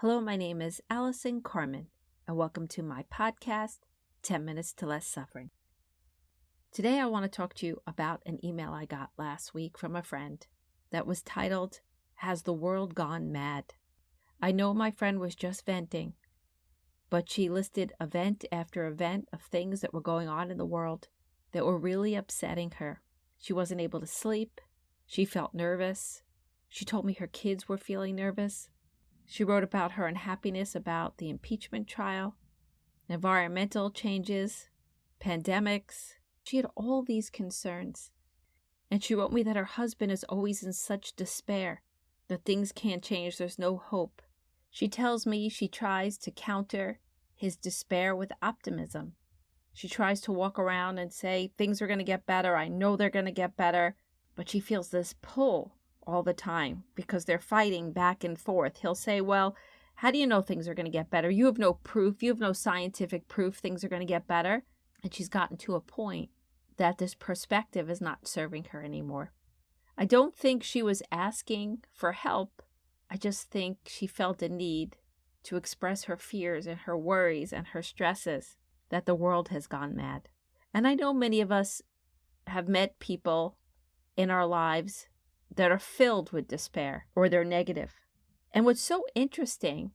Hello, my name is Allison Carmen, and welcome to my podcast, 10 Minutes to Less Suffering. Today, I want to talk to you about an email I got last week from a friend that was titled, "Has the World Gone Mad?" I know my friend was just venting, but she listed event after event of things that were going on in the world that were really upsetting her. She wasn't able to sleep. She felt nervous. She told me her kids were feeling nervous. She wrote about her unhappiness about the impeachment trial, environmental changes, pandemics. She had all these concerns. And she wrote me that her husband is always in such despair, that things can't change, there's no hope. She tells me she tries to counter his despair with optimism. She tries to walk around and say, things are going to get better, I know they're going to get better. But she feels this pull all the time because they're fighting back and forth. He'll say, well, how do you know things are going to get better? You have no proof. You have no scientific proof things are going to get better. And she's gotten to a point that this perspective is not serving her anymore. I don't think she was asking for help. I just think she felt a need to express her fears and her worries and her stresses that the world has gone mad. And I know many of us have met people in our lives that are filled with despair or they're negative. And what's so interesting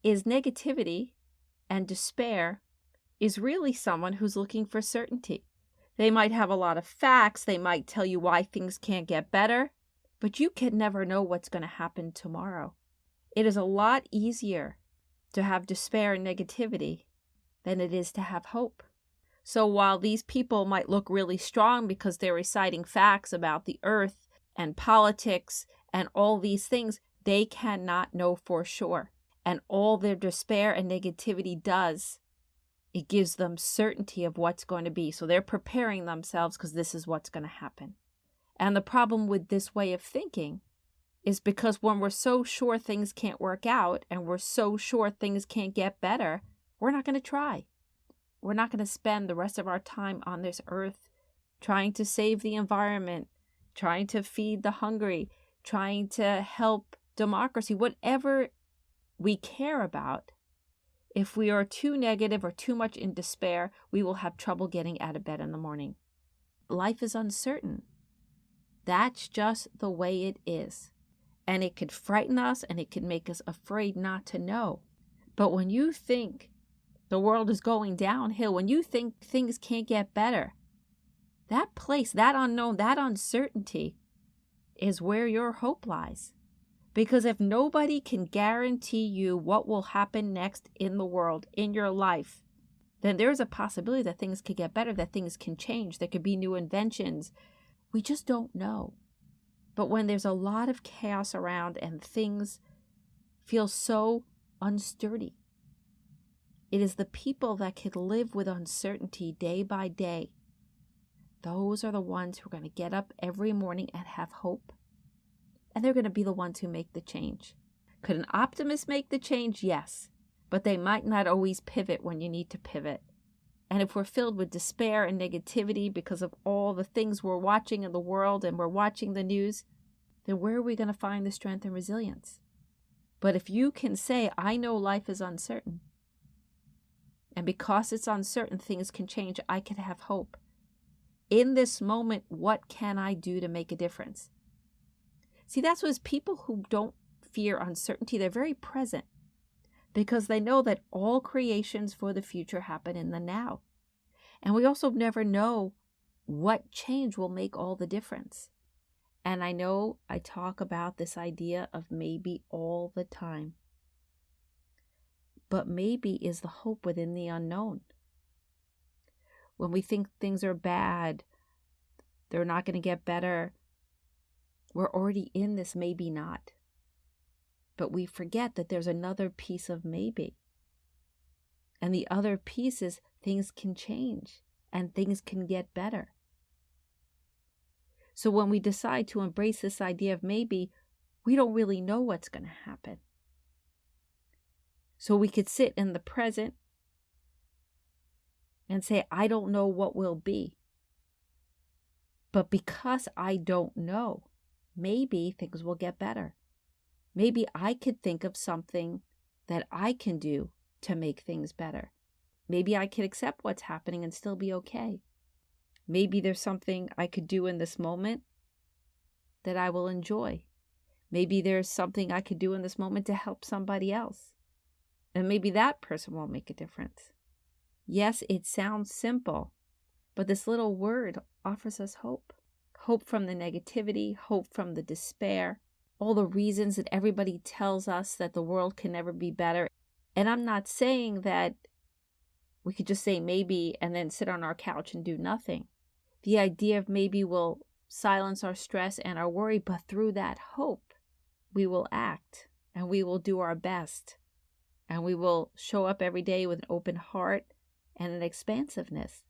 is negativity and despair is really someone who's looking for certainty. They might have a lot of facts. They might tell you why things can't get better, but you can never know what's going to happen tomorrow. It is a lot easier to have despair and negativity than it is to have hope. So while these people might look really strong because they're reciting facts about the earth and politics and all these things, they cannot know for sure. And all their despair and negativity does, it gives them certainty of what's going to be. So they're preparing themselves because this is what's going to happen. And the problem with this way of thinking is because when we're so sure things can't work out and we're so sure things can't get better, we're not going to try. We're not going to spend the rest of our time on this earth trying to save the environment, trying to feed the hungry, trying to help democracy, whatever we care about. If we are too negative or too much in despair, we will have trouble getting out of bed in the morning. Life is uncertain. That's just the way it is. And it could frighten us and it could make us afraid not to know. But when you think the world is going downhill, when you think things can't get better, that place, that unknown, that uncertainty is where your hope lies. Because if nobody can guarantee you what will happen next in the world, in your life, then there's a possibility that things could get better, that things can change, there could be new inventions. We just don't know. But when there's a lot of chaos around and things feel so unsturdy, it is the people that can live with uncertainty day by day. Those are the ones who are going to get up every morning and have hope. And they're going to be the ones who make the change. Could an optimist make the change? Yes. But they might not always pivot when you need to pivot. And if we're filled with despair and negativity because of all the things we're watching in the world and we're watching the news, then where are we going to find the strength and resilience? But if you can say, I know life is uncertain, and because it's uncertain, things can change, I can have hope. In this moment, what can I do to make a difference? See, that's what people who don't fear uncertainty, they're very present because they know that all creations for the future happen in the now. And we also never know what change will make all the difference. And I know I talk about this idea of maybe all the time. But maybe is the hope within the unknown. When we think things are bad, they're not going to get better, we're already in this maybe not. But we forget that there's another piece of maybe. And the other piece is things can change and things can get better. So when we decide to embrace this idea of maybe, we don't really know what's going to happen. So we could sit in the present and say, I don't know what will be. But because I don't know, maybe things will get better. Maybe I could think of something that I can do to make things better? Maybe I could accept what's happening and still be okay. Maybe there's something I could do in this moment that I will enjoy. Maybe there's something I could do in this moment to help somebody else. And maybe that person will make a difference. Yes, it sounds simple, but this little word offers us hope. Hope from the negativity, hope from the despair, all the reasons that everybody tells us that the world can never be better. And I'm not saying that we could just say maybe and then sit on our couch and do nothing. The idea of maybe will silence our stress and our worry, but through that hope, we will act and we will do our best. And we will show up every day with an open heart and an expansiveness.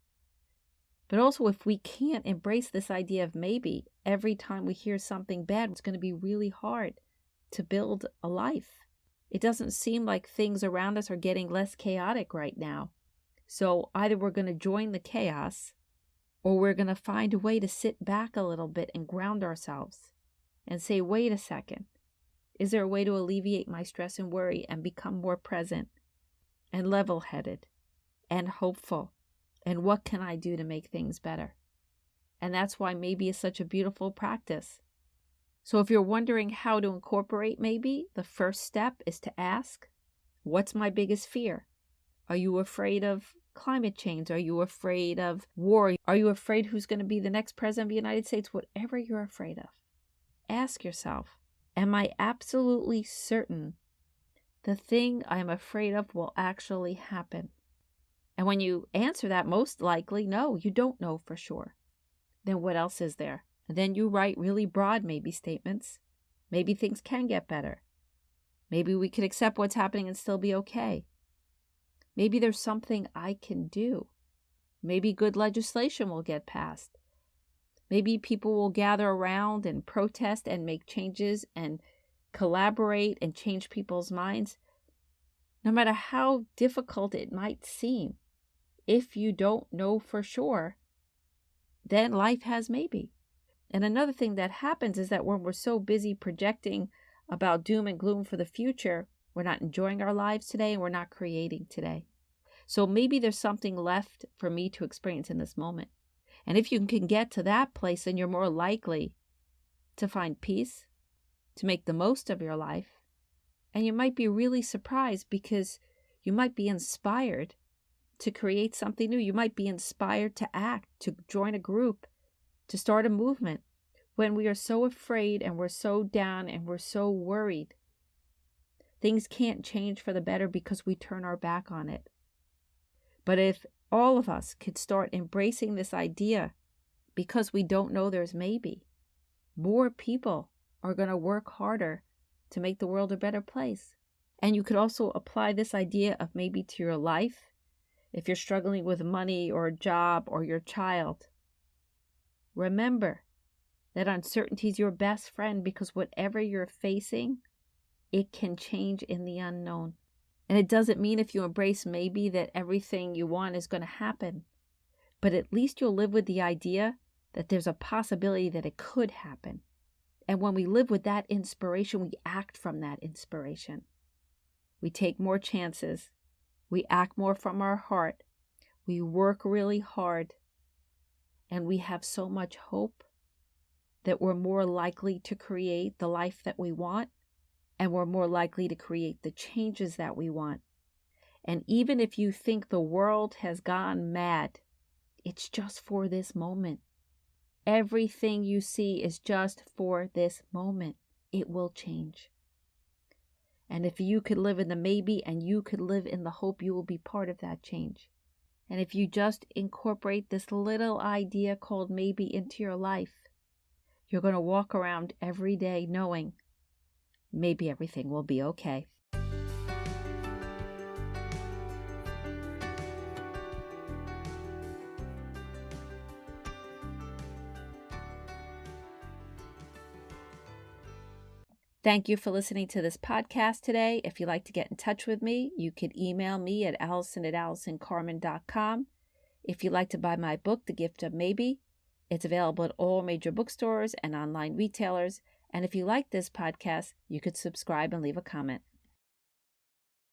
But also, if we can't embrace this idea of maybe, every time we hear something bad, it's going to be really hard to build a life. It doesn't seem like things around us are getting less chaotic right now. So either we're going to join the chaos, or we're going to find a way to sit back a little bit and ground ourselves and say, wait a second. Is there a way to alleviate my stress and worry and become more present and level-headed and hopeful? And what can I do to make things better? And that's why maybe is such a beautiful practice. So if you're wondering how to incorporate maybe, the first step is to ask, what's my biggest fear? Are you afraid of climate change? Are you afraid of war? Are you afraid who's going to be the next president of the United States? Whatever you're afraid of, ask yourself, am I absolutely certain the thing I'm afraid of will actually happen? And when you answer that, most likely, no, you don't know for sure. Then what else is there? And then you write really broad maybe statements. Maybe things can get better. Maybe we could accept what's happening and still be okay. Maybe there's something I can do. Maybe good legislation will get passed. Maybe people will gather around and protest and make changes and collaborate and change people's minds. No matter how difficult it might seem, if you don't know for sure, then life has maybe. And another thing that happens is that when we're so busy projecting about doom and gloom for the future, we're not enjoying our lives today and we're not creating today. So maybe there's something left for me to experience in this moment. And if you can get to that place, then you're more likely to find peace, to make the most of your life. And you might be really surprised because you might be inspired to create something new. You might be inspired to act, to join a group, to start a movement. When we are so afraid and we're so down and we're so worried, things can't change for the better because we turn our back on it. But if all of us could start embracing this idea, because we don't know there's maybe, more people are going to work harder to make the world a better place. And you could also apply this idea of maybe to your life. If you're struggling with money or a job or your child, remember that uncertainty is your best friend, because whatever you're facing, it can change in the unknown. And it doesn't mean if you embrace maybe that everything you want is going to happen, but at least you'll live with the idea that there's a possibility that it could happen. And when we live with that inspiration, we act from that inspiration. We take more chances. We act more from our heart. We work really hard. And we have so much hope that we're more likely to create the life that we want, and we're more likely to create the changes that we want. And even if you think the world has gone mad, it's just for this moment. Everything you see is just for this moment. It will change. And if you could live in the maybe and you could live in the hope, you will be part of that change. And if you just incorporate this little idea called maybe into your life, you're going to walk around every day knowing maybe everything will be okay. Thank you for listening to this podcast today. If you'd like to get in touch with me, you could email me at allison@allisoncarmen.com. If you'd like to buy my book, The Gift of Maybe, it's available at all major bookstores and online retailers. And if you like this podcast, you could subscribe and leave a comment.